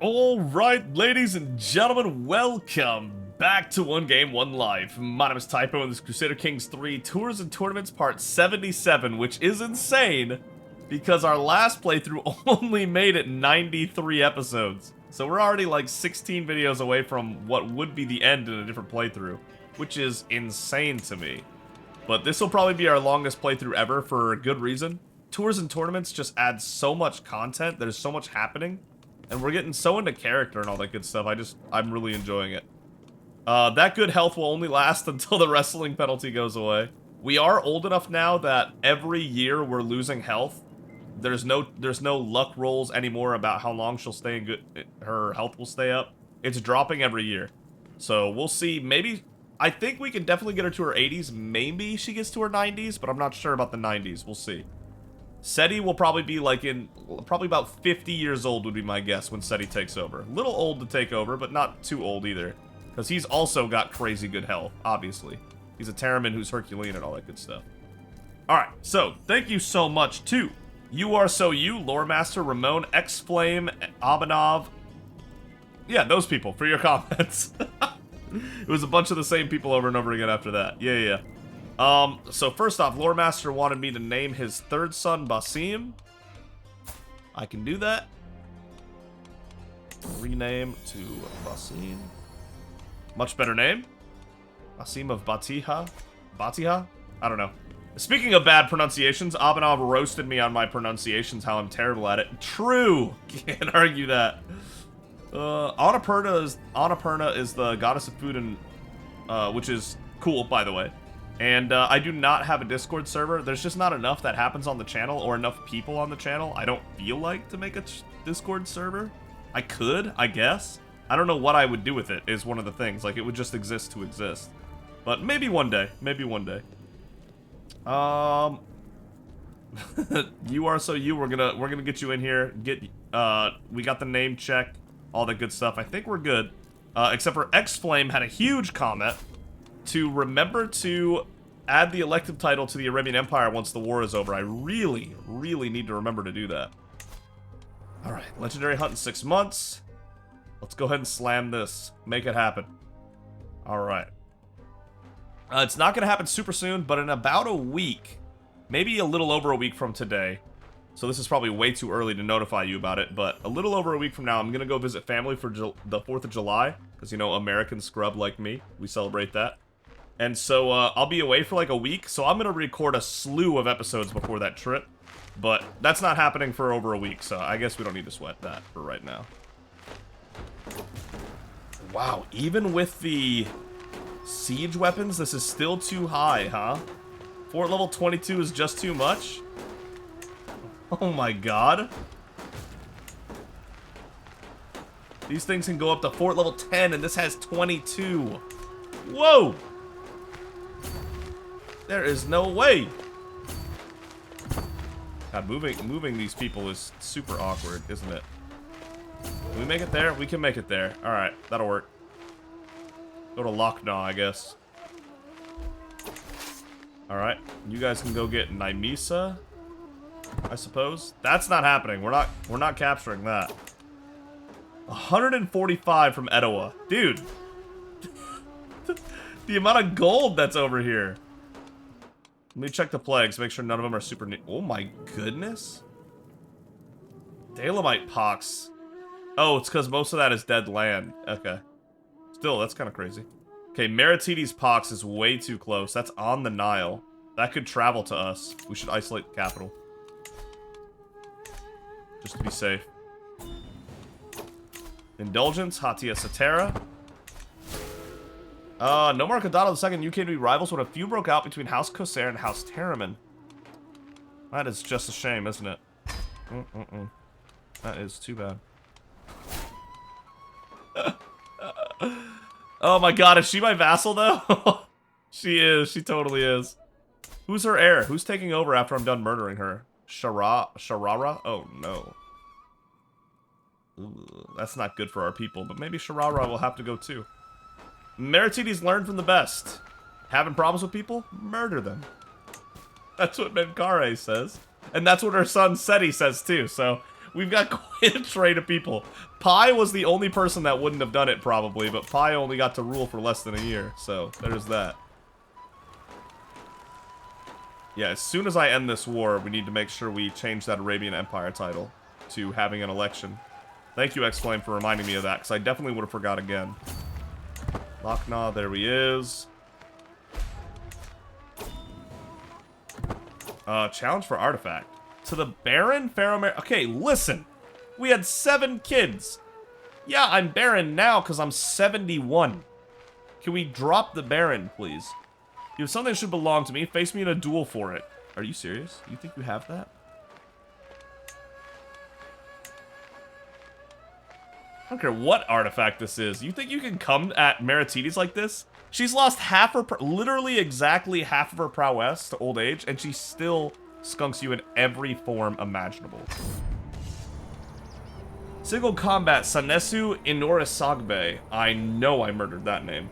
Alright, ladies and gentlemen, welcome back to 1Game1Life. My name is Typo, and this is Crusader Kings 3 Tours and Tournaments Part 77, which is insane, because our last playthrough only made it 93 episodes. So we're already like 16 videos away from what would be the end in a different playthrough, which is insane to me. But this will probably be our longest playthrough ever for a good reason. Tours and Tournaments just add so much content, there's so much happening. And we're getting so into character and all that good stuff. I'm really enjoying it. That good health will only last until the wrestling penalty goes away. We are old enough now that every year we're losing health. There's no luck rolls anymore about how long she'll stay in good. Her health will stay up. It's dropping every year. So we'll see. Maybe I think we can definitely get her to her 80s. Maybe she gets to her 90s, but I'm not sure about the 90s. We'll see. Seti will probably be like probably about 50 years old would be my guess when Seti takes over. Little old to take over, but not too old either. Because he's also got crazy good health, obviously. He's a Therapon who's Herculean and all that good stuff. Alright, so thank you so much to You Are So You, Lore Master, Ramon, X-Flame, Abanov. Yeah, those people for your comments. It was a bunch of the same people over and over again after that. Yeah. So first off, Lore Master wanted me to name his third son Basim. I can do that. Rename to Basim. Much better name. Basim of Batiha? Batiha? I don't know. Speaking of bad pronunciations, Abanov roasted me on my pronunciations, how I'm terrible at it. True! Can't argue that. Annapurna is the goddess of food and, which is cool, by the way. And I do not have a Discord server. There's just not enough that happens on the channel or enough people on the channel. I don't feel like to make a Discord server. I could, I guess. I don't know what I would do with it is one of the things. Like, it would just exist to exist. But maybe one day. Maybe one day. You Are So You. We're gonna get you in here. We got the name check. All that good stuff. I think we're good. Except for X-Flame had a huge comment to remember to add the elective title to the Arabian Empire once the war is over. I really, really need to remember to do that. Alright, legendary hunt in 6 months. Let's go ahead and slam this. Make it happen. Alright. It's not going to happen super soon, but in about a week, maybe a little over a week from today, so this is probably way too early to notify you about it, but a little over a week from now, I'm going to go visit family for the 4th of July, because, you know, American scrub like me, we celebrate that. And so, I'll be away for like a week, so I'm gonna record a slew of episodes before that trip. But that's not happening for over a week, so I guess we don't need to sweat that for right now. Wow, even with the siege weapons, this is still too high, huh? Fort level 22 is just too much? Oh my god. These things can go up to fort level 10, and this has 22. Whoa! There is no way. God, moving these people is super awkward, isn't it? Can we make it there? We can make it there. Alright, that'll work. Go to Locknaw, I guess. Alright, you guys can go get Nymisa, I suppose. That's not happening. We're not capturing that. 145 from Etowah. Dude. The amount of gold that's over here. Let me check the plagues, make sure none of them are super... Oh my goodness. Dalamite pox. Oh, it's because most of that is dead land. Okay. Still, that's kind of crazy. Okay, Meritides pox is way too close. That's on the Nile. That could travel to us. We should isolate the capital. Just to be safe. Indulgence, Hatia Satera. No more Kadado II. UK to be rivals when a feud broke out between House Crusader and House Therapon. That is just a shame, isn't it? That is too bad. Oh my god, is she my vassal though? She is. She totally is. Who's her heir? Who's taking over after I'm done murdering her? Sharara? Oh no. Ooh, that's not good for our people, but maybe Sharara will have to go too. Meritides learned from the best. Having problems with people? Murder them. That's what Menkare says. And that's what her son Seti says too, so We've got quite a trade of people. Pi was the only person that wouldn't have done it, probably, but Pi only got to rule for less than a year, so there's that. Yeah, as soon as I end this war, we need to make sure we change that Arabian Empire title to having an election. Thank you, X-Flame, for reminding me of that, because I definitely would have forgot again. Lochna, there he is. Challenge for artifact. To the Baron Pharaoh. Okay, listen. We had 7 kids. Yeah, I'm Baron now because I'm 71. Can we drop the Baron, please? You have something that should belong to me. Face me in a duel for it. Are you serious? You think you have that? I don't care what artifact this is. You think you can come at Meritides like this? She's lost half her, literally exactly half of her prowess to old age, and she still skunks you in every form imaginable. Single combat, Sanesu Inorisagbe. I know I murdered that name.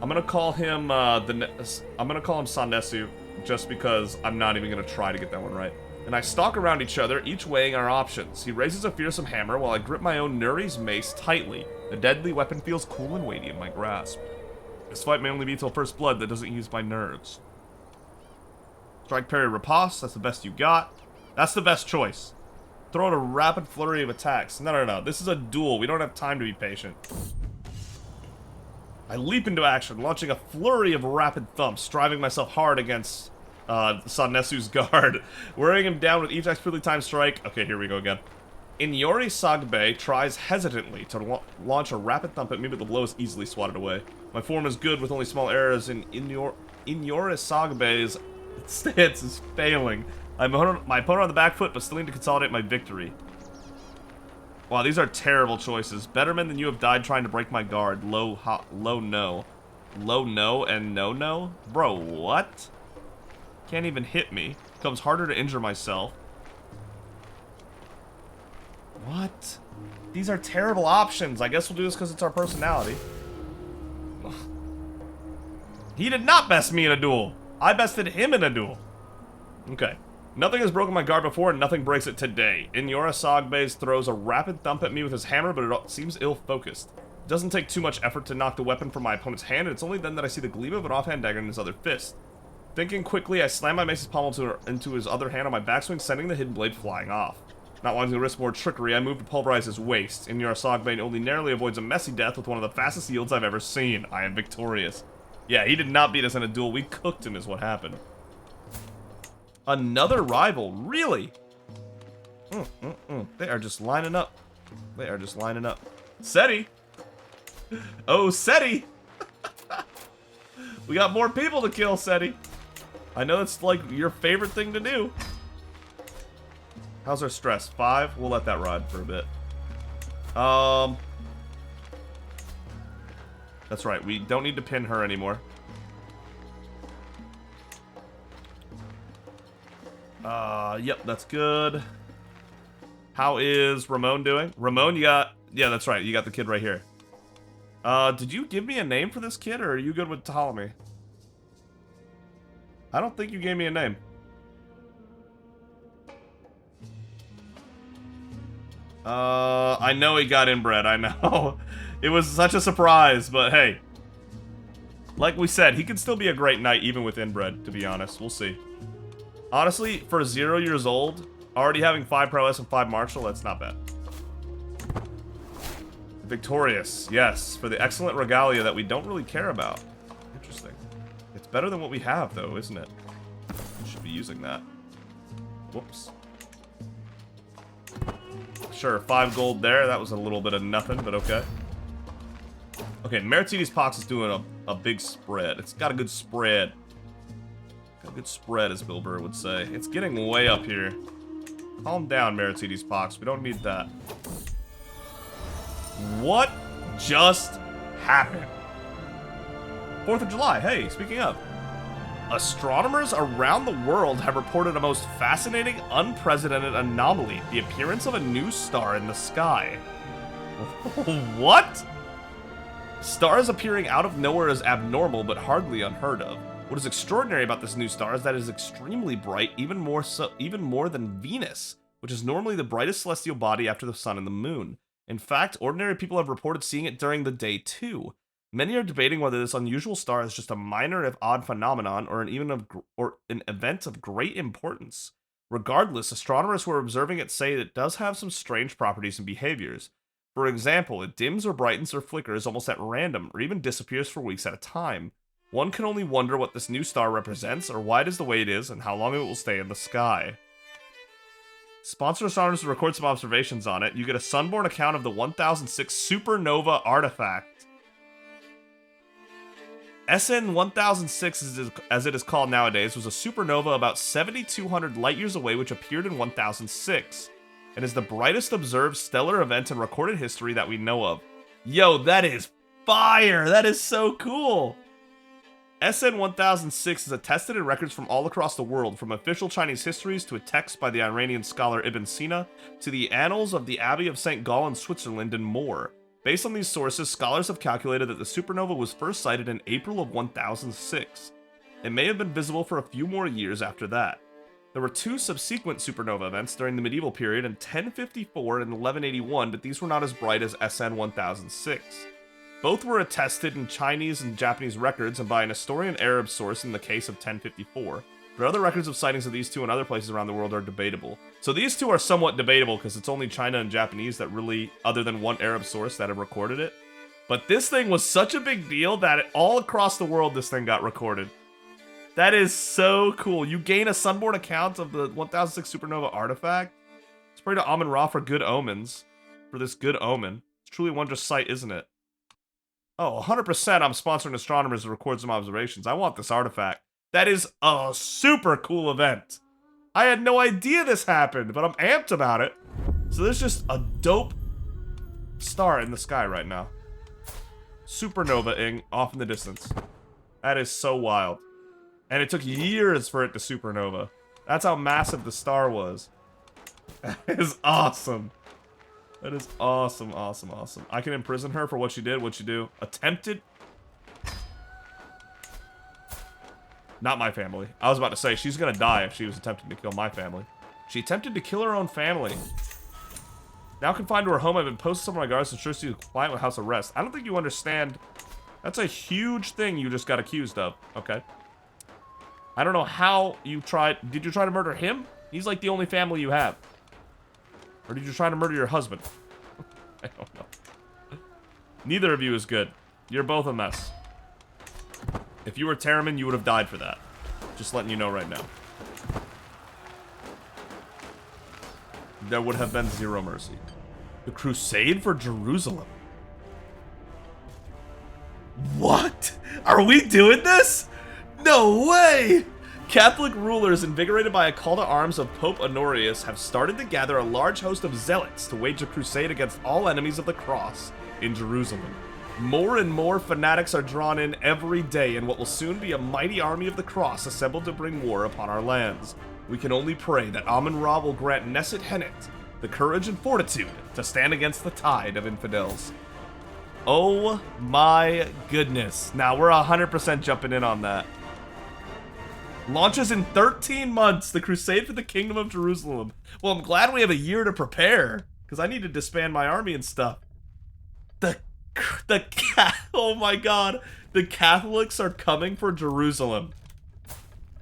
I'm gonna call him Sanesu, just because I'm not even gonna try to get that one right. And I stalk around each other, each weighing our options. He raises a fearsome hammer while I grip my own Nuri's mace tightly. The deadly weapon feels cool and weighty in my grasp. This fight may only be till first blood that doesn't use my nerves. Strike, parry, riposte. That's the best you got. That's the best choice. Throw out a rapid flurry of attacks. No. This is a duel. We don't have time to be patient. I leap into action, launching a flurry of rapid thumps, driving myself hard against Sanesu's guard, wearing him down with each expertly timed strike. Okay, here we go again. Inyori Sagbe tries hesitantly to launch a rapid thump at me, but the blow is easily swatted away. My form is good with only small errors, and Inyori Sagbe's stance is failing. My opponent on the back foot, but still need to consolidate my victory. Wow, these are terrible choices. Better men than you have died trying to break my guard. Low no. Low no and no? Bro, what? Can't even hit me. Becomes harder to injure myself. What? These are terrible options. I guess we'll do this because it's our personality. He did not best me in a duel. I bested him in a duel. Okay. Nothing has broken my guard before, and nothing breaks it today. Inyora Sagbes throws a rapid thump at me with his hammer, but it seems ill-focused. It doesn't take too much effort to knock the weapon from my opponent's hand, and it's only then that I see the gleam of an offhand dagger in his other fist. Thinking quickly, I slam my mace's pommel into his other hand on my backswing, sending the hidden blade flying off. Not wanting to risk more trickery, I move to pulverize his waist. Inyora Sagbane only narrowly avoids a messy death with one of the fastest yields I've ever seen. I am victorious. Yeah, he did not beat us in a duel. We cooked him is what happened. Another rival, really? They are just lining up. They are just lining up. Seti! Oh, Seti! We got more people to kill, Seti. I know it's like your favorite thing to do. How's our stress? 5? We'll let that ride for a bit. That's right, we don't need to pin her anymore. Yep, that's good. How is Ramon doing? Ramon, you got... Yeah, that's right, you got the kid right here. Did you give me a name for this kid, or are you good with Ptolemy? I don't think you gave me a name. I know he got inbred, I know. It was such a surprise, but hey. Like we said, he can still be a great knight even with inbred, to be honest. We'll see. Honestly, for 0 years old, already having 5 prowess and 5 martial, that's not bad. Victorious, yes, for the excellent regalia that we don't really care about. Interesting. It's better than what we have, though, isn't it? We should be using that. Whoops. Sure, 5 gold there. That was a little bit of nothing, but okay. Okay, Meritides Pox is doing a big spread. It's got a good spread. Got a good spread, as Bill Burr would say. It's getting way up here. Calm down, Meritides Pox. We don't need that. What just happened? 4th of July. Hey, speaking of. Astronomers around the world have reported a most fascinating, unprecedented anomaly. The appearance of a new star in the sky. What? Stars appearing out of nowhere is abnormal, but hardly unheard of. What is extraordinary about this new star is that it is extremely bright, even more than Venus, which is normally the brightest celestial body after the sun and the moon. In fact, ordinary people have reported seeing it during the day too. Many are debating whether this unusual star is just a minor if odd phenomenon or an event of great importance. Regardless, astronomers who are observing it say it does have some strange properties and behaviors. For example, it dims or brightens or flickers almost at random, or even disappears for weeks at a time. One can only wonder what this new star represents, or why it is the way it is, and how long it will stay in the sky. Sponsor astronomers to record some observations on it. You get a sunborn account of the 1006 supernova artifact. SN 1006, as it is called nowadays, was a supernova about 7,200 light-years away which appeared in 1006, and is the brightest observed stellar event in recorded history that we know of. Yo, that is fire! That is so cool! SN 1006 is attested in records from all across the world, from official Chinese histories to a text by the Iranian scholar Ibn Sina, to the annals of the Abbey of St. Gall in Switzerland, and more. Based on these sources, scholars have calculated that the supernova was first sighted in April of 1006. It may have been visible for a few more years after that. There were two subsequent supernova events during the medieval period in 1054 and 1181, but these were not as bright as SN 1006. Both were attested in Chinese and Japanese records and by an historian Arab source in the case of 1054. But other records of sightings of these two in other places around the world are debatable. So these two are somewhat debatable because it's only China and Japanese that really, other than one Arab source, that have recorded it. But this thing was such a big deal that all across the world this thing got recorded. That is so cool. You gain a sunborn account of the 1006 supernova artifact. Let's pray to Amun-Ra for good omens. For this good omen. It's truly a wondrous sight, isn't it? Oh, 100% I'm sponsoring astronomers to record some observations. I want this artifact. That is a super cool event. I had no idea this happened, but I'm amped about it. So there's just a dope star in the sky right now. Supernova-ing off in the distance. That is so wild. And it took years for it to supernova. That's how massive the star was. That is awesome. That is awesome, awesome, awesome. I can imprison her for what she did. What'd she do? Attempted? Not my family. I was about to say, she's gonna die if she was attempting to kill my family. She attempted to kill her own family. Now confined to her home, I've been posted some of my guards to ensure she's compliant with house arrest. I don't think you understand. That's a huge thing you just got accused of. Okay. I don't know how you tried. Did you try to murder him? He's like the only family you have. Or did you try to murder your husband? I don't know. Neither of you is good. You're both a mess. If you were Therapon, you would have died for that. Just letting you know right now. There would have been zero mercy. The Crusade for Jerusalem. What? Are we doing this? No way! Catholic rulers, invigorated by a call to arms of Pope Honorius, have started to gather a large host of zealots to wage a crusade against all enemies of the cross in Jerusalem. More and more fanatics are drawn in every day in what will soon be a mighty army of the cross assembled to bring war upon our lands. We can only pray that Amun-Ra will grant Neset Henet the courage and fortitude to stand against the tide of infidels. Oh my goodness. Now we're 100% jumping in on that. Launches in 13 months, the Crusade for the Kingdom of Jerusalem. Well, I'm glad we have a year to prepare, because I need to disband my army and stuff. Oh my god, the Catholics are coming for Jerusalem.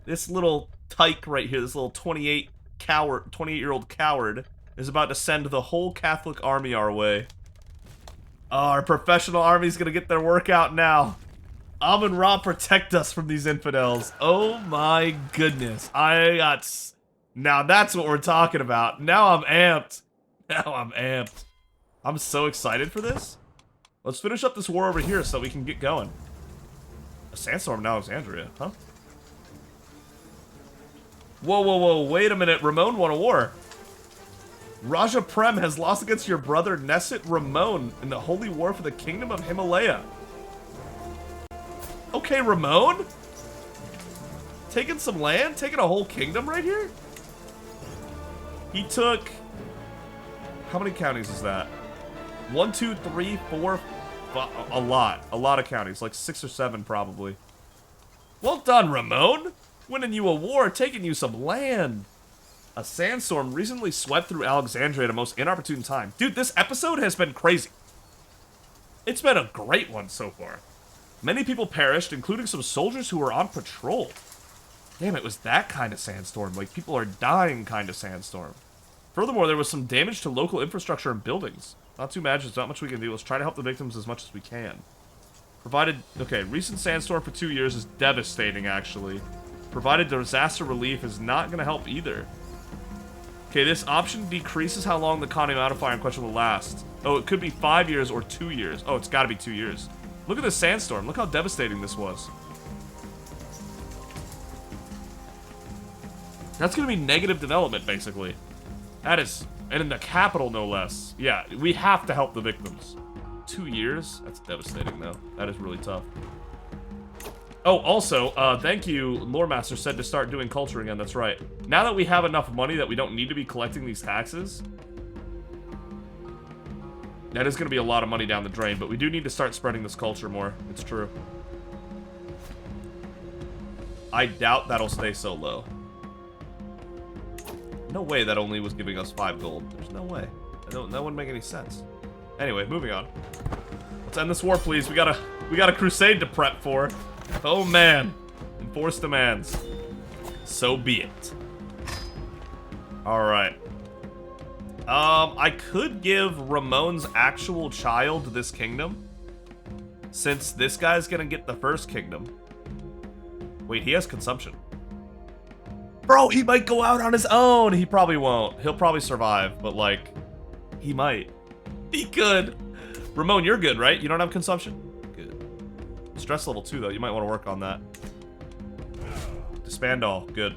This little tyke right here, this little 28-year-old coward, is about to send the whole Catholic army our way. Oh, our professional army's gonna get their workout now. Amun-Ra, protect us from these infidels. Oh my goodness. Now that's what we're talking about. Now I'm amped. I'm so excited for this. Let's finish up this war over here so we can get going. A sandstorm in Alexandria, huh? Whoa, wait a minute. Ramon won a war. Raja Prem has lost against your brother Neset Ramon in the holy war for the kingdom of Himalaya. Okay, Ramon? Taking some land? Taking a whole kingdom right here? He took... How many counties is that? 1, 2, 3, 4... A lot. A lot of counties. Like 6 or 7, probably. Well done, Ramon! Winning you a war, taking you some land. A sandstorm recently swept through Alexandria at a most inopportune time. Dude, this episode has been crazy. It's been a great one so far. Many people perished, including some soldiers who were on patrol. Damn, it was that kind of sandstorm. Like, people are dying kind of sandstorm. Furthermore, there was some damage to local infrastructure and buildings. Not too bad, there's not much we can do. Let's try to help the victims as much as we can. Okay, recent sandstorm for 2 years is devastating, actually. Provided disaster relief is not going to help either. Okay, this option decreases how long the economy modifier in question will last. Oh, it could be 5 years or 2 years. Oh, it's got to be 2 years. Look at this sandstorm. Look how devastating this was. That's going to be negative development, basically. That is... And in the capital, no less. Yeah, we have to help the victims. 2 years? That's devastating, though. That is really tough. Oh, also, thank you, Loremaster said to start doing culture again, that's right. Now that we have enough money that we don't need to be collecting these taxes, that is going to be a lot of money down the drain, but we do need to start spreading this culture more. It's true. I doubt that'll stay so low. No way that only was giving us 5 gold. There's no way. That wouldn't make any sense. Anyway, moving on. Let's end this war, please. We got a crusade to prep for. Oh man. Enforce demands. So be it. Alright. I could give Ramon's actual child this kingdom, since this guy's gonna get the first kingdom. Wait, he has consumption. Bro, he might go out on his own. He probably won't. He'll probably survive, but like, he might. He could. Ramon, you're good, right? You don't have consumption? Good. Stress level 2, though. You might want to work on that. Disband all. Good.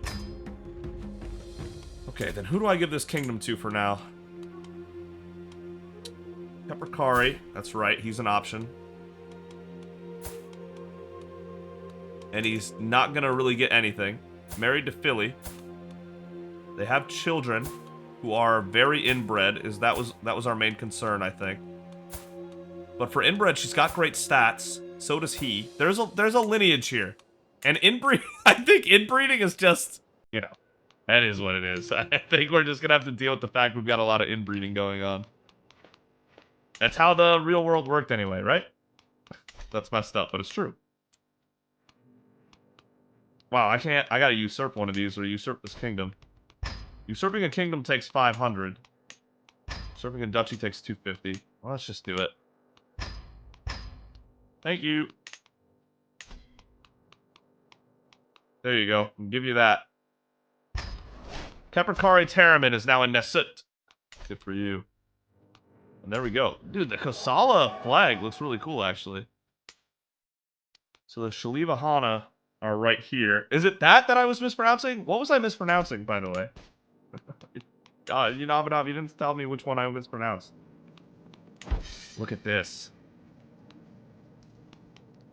Okay, then who do I give this kingdom to for now? Peppercari. That's right. He's an option. And he's not going to really get anything. Married to Philly. They have children who are very inbred. That was our main concern, I think. But for inbred, she's got great stats. So does he. There's a lineage here. And inbreeding, I think inbreeding is just, you know, that is what it is. I think we're just gonna have to deal with the fact we've got a lot of inbreeding going on. That's how the real world worked anyway, right? That's messed up, but it's true. Wow, I gotta usurp one of these or usurp this kingdom. Usurping a kingdom takes 500. Usurping a duchy takes 250. Well, let's just do it. Thank you. There you go. I'll give you that. Capricorn Teramin is now in Nesut. Good for you. And there we go. Dude, the Kosala flag looks really cool, actually. So the Shaliva Hana are right here. Is it that I was mispronouncing? What was I mispronouncing, by the way? You didn't tell me which one I mispronounced. Look at this.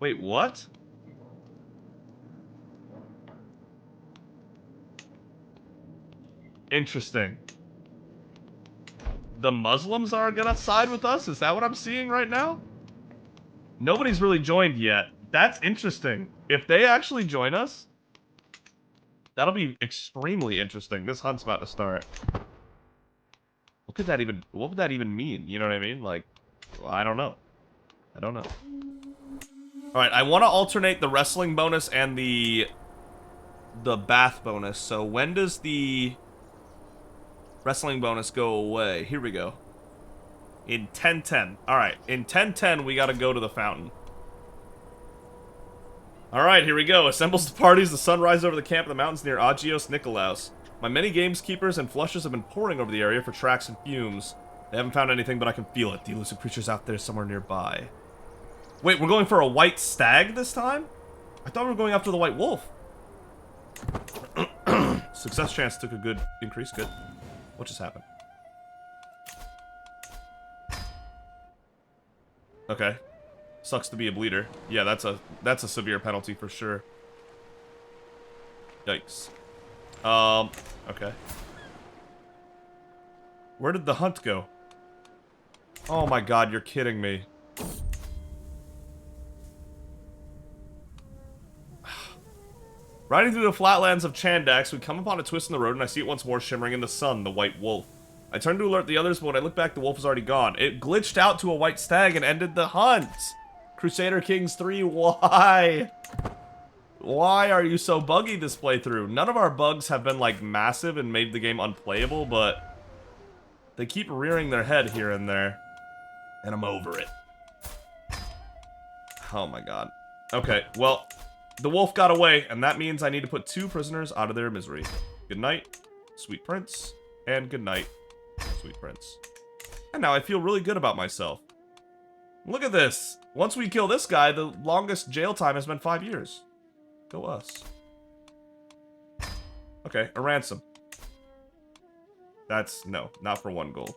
Wait, what? Interesting. The Muslims are gonna side with us? Is that what I'm seeing right now? Nobody's really joined yet. That's interesting. If they actually join us, that'll be extremely interesting. This hunt's about to start. What would that even mean? You know what I mean? Like, well, I don't know. I don't know. Alright, I want to alternate the wrestling bonus and the bath bonus. So when does the wrestling bonus go away? Here we go. In 10:10. Alright, in 10:10 we gotta go to the fountain. Alright, here we go. Assembles the parties, the sunrise over the camp in the mountains near Agios Nikolaos. My many gameskeepers and flushers have been pouring over the area for tracks and fumes. They haven't found anything, but I can feel it. The elusive creature's out there somewhere nearby. Wait, we're going for a white stag this time? I thought we were going after the white wolf. Success chance took a good increase. Good. What just happened? Okay. Sucks to be a bleeder. Yeah, that's a severe penalty for sure. Yikes. Okay. Where did the hunt go? Oh my god, you're kidding me. Riding through the flatlands of Chandax, we come upon a twist in the road, and I see it once more shimmering in the sun, the white wolf. I turn to alert the others, but when I look back, the wolf is already gone. It glitched out to a white stag and ended the hunt. Crusader Kings 3, why? Why are you so buggy this playthrough? None of our bugs have been, like, massive and made the game unplayable, but they keep rearing their head here and there. And I'm over it. Oh my god. Okay, well, the wolf got away, and that means I need to put 2 prisoners out of their misery. Good night, sweet prince, and good night, sweet prince. And now I feel really good about myself. Look at this. Once we kill this guy, the longest jail time has been 5 years. Go us. Okay, a ransom. That's, no, not for 1 gold.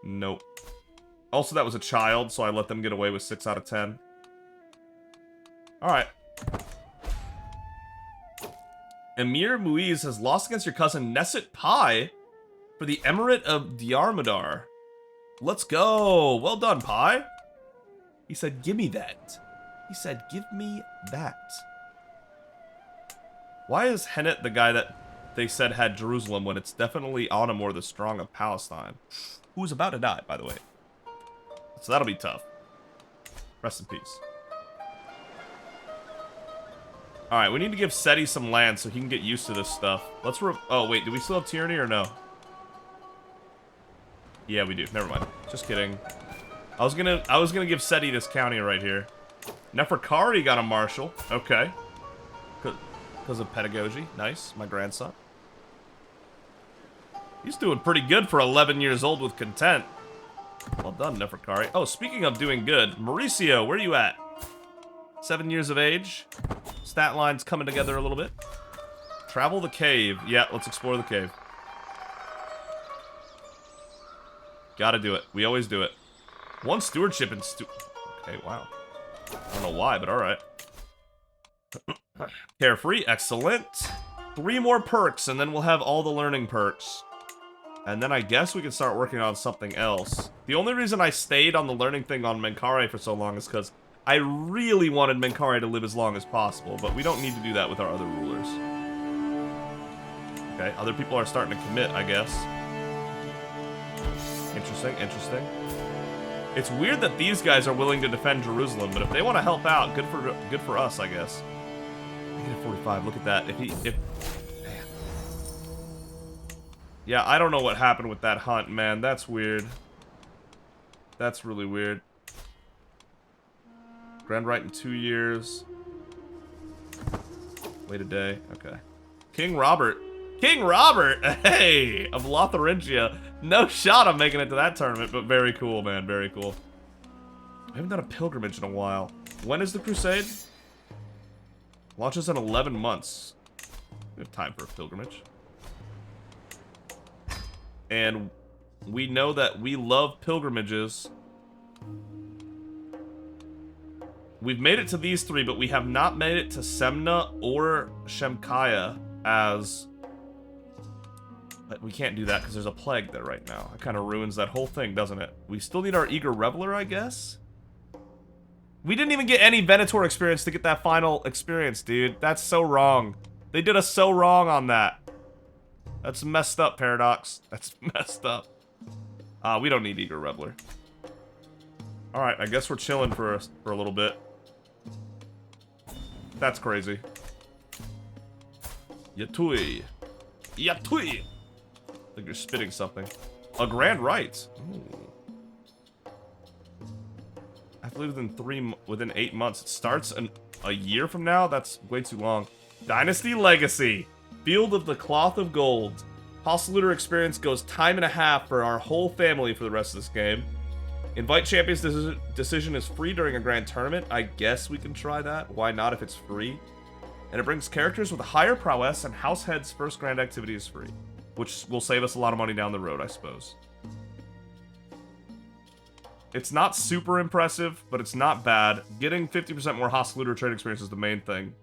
Nope. Also, that was a child, so I let them get away with 6 out of 10. Alright. Emir Muiz has lost against your cousin Nesset Pai for the Emirate of Diarmadar. Let's go. Well done, Pai. He said, give me that. He said, give me that. Why is Hennet the guy that they said had Jerusalem when it's definitely Anamor the Strong of Palestine? Who's about to die, by the way. So that'll be tough. Rest in peace. Alright, we need to give Seti some land so he can get used to this stuff. Let's oh, wait, do we still have tyranny or no? Yeah, we do. Never mind. Just kidding. I was gonna give Seti this county right here. Neferkari got a marshal. Okay. Because of pedagogy. Nice. My grandson. He's doing pretty good for 11 years old with content. Well done, Neferkari. Oh, speaking of doing good, Mauricio, where are you at? 7 years of age. Stat line's coming together a little bit. Travel the cave. Yeah, let's explore the cave. Gotta do it. We always do it. 1 stewardship and okay, wow. I don't know why, but alright. Carefree, excellent. 3 more perks, and then we'll have all the learning perks. And then I guess we can start working on something else. The only reason I stayed on the learning thing on Menkare for so long is because I really wanted Menkare to live as long as possible, but we don't need to do that with our other rulers. Okay, other people are starting to commit, I guess. Interesting, interesting. It's weird that these guys are willing to defend Jerusalem, but if they want to help out, good for us, I guess. Negative 45, look at that. Man. Yeah, I don't know what happened with that hunt, man. That's weird. That's really weird. Grand right in 2 years. Wait a day. Okay. King Robert. King Robert! Hey! Of Lotharingia. No shot I'm making it to that tournament, but very cool, man. Very cool. I haven't done a pilgrimage in a while. When is the crusade? Launches in 11 months. We have time for a pilgrimage. And we know that we love pilgrimages. We've made it to these 3, but we have not made it to Semna or Shemkaya as... But we can't do that because there's a plague there right now. It kind of ruins that whole thing, doesn't it? We still need our Eager Reveler, I guess? We didn't even get any Venator experience to get that final experience, dude. That's so wrong. They did us so wrong on that. That's messed up, Paradox. That's messed up. We don't need Eager Reveler. Alright, I guess we're chilling for a little bit. That's crazy. Yatui. Yatui! I think you're spitting something. A grand right. Ooh. I have to live within 8 months. It starts a year from now? That's way too long. Dynasty Legacy. Field of the Cloth of Gold. Hostile Looter experience goes time and a half for our whole family for the rest of this game. Invite Champions decision is free during a grand tournament. I guess we can try that. Why not if it's free? And it brings characters with a higher prowess, and House Head's first grand activity is free. Which will save us a lot of money down the road, I suppose. It's not super impressive, but it's not bad. Getting 50% more Hostile Looter trade experience is the main thing.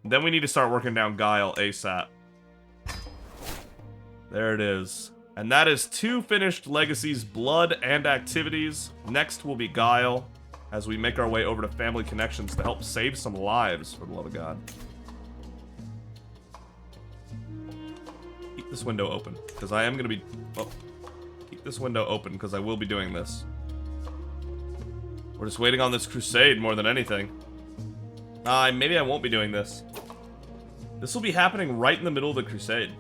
Then we need to start working down Guile ASAP. There it is. And that is 2 finished legacies, Blood and Activities. Next will be Guile, as we make our way over to Family Connections to help save some lives, for the love of God. this window open, because I am going to be... Oh, keep this window open, because I will be doing this. We're just waiting on this crusade more than anything. Maybe I won't be doing this. This will be happening right in the middle of the crusade.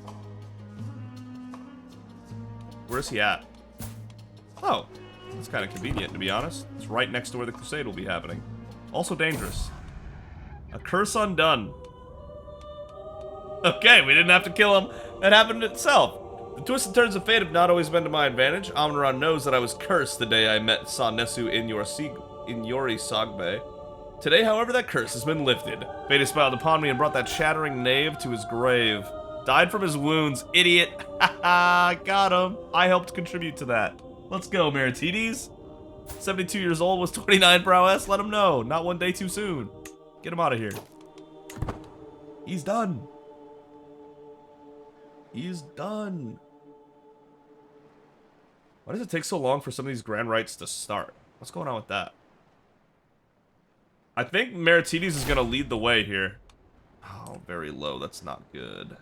Where's he at? Oh, that's kind of convenient, to be honest. It's right next to where the crusade will be happening. Also dangerous. A curse undone. Okay, we didn't have to kill him. That happened itself. The twists and turns of fate have not always been to my advantage. Amun-Ra knows that I was cursed the day I saw Nesu in Yori Sagbe. Today, however, that curse has been lifted. Fate has smiled upon me and brought that chattering knave to his grave. Died from his wounds, idiot. Haha, got him. I helped contribute to that. Let's go, Meritides. 72 years old, was 29 prowess. Let him know. Not one day too soon. Get him out of here. He's done. He's done. Why does it take so long for some of these grand rites to start? What's going on with that? I think Meritides is going to lead the way here. Oh, very low. That's not good.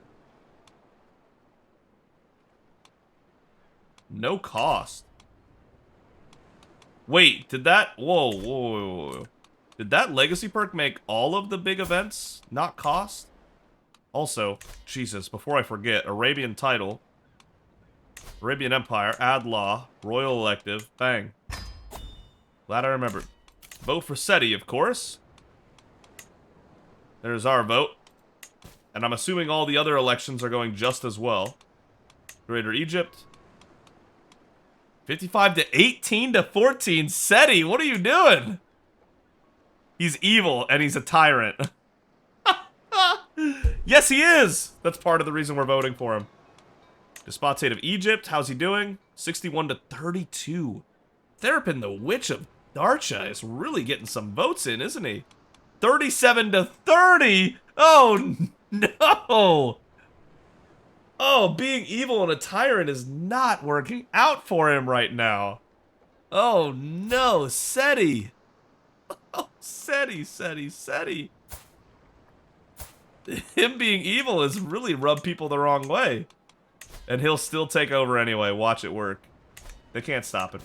No cost. Wait, did that... Whoa, whoa, whoa, whoa. Did that legacy perk make all of the big events not cost? Also, Jesus, before I forget, Arabian title, Arabian Empire, add law, royal elective, bang. Glad I remembered. Vote for SETI, of course. There's our vote. And I'm assuming all the other elections are going just as well. Greater Egypt. 55 to 18 to 14. SETI, what are you doing? He's evil and he's a tyrant. Yes, he is! That's part of the reason we're voting for him. Despotate of Egypt, how's he doing? 61 to 32. Therapon, the Witch of Darcha, is really getting some votes in, isn't he? 37 to 30! Oh, no! Oh, being evil and a tyrant is not working out for him right now. Oh, no, SETI. Oh, SETI, SETI, SETI. Him being evil has really rubbed people the wrong way. And he'll still take over anyway. Watch it work. They can't stop it.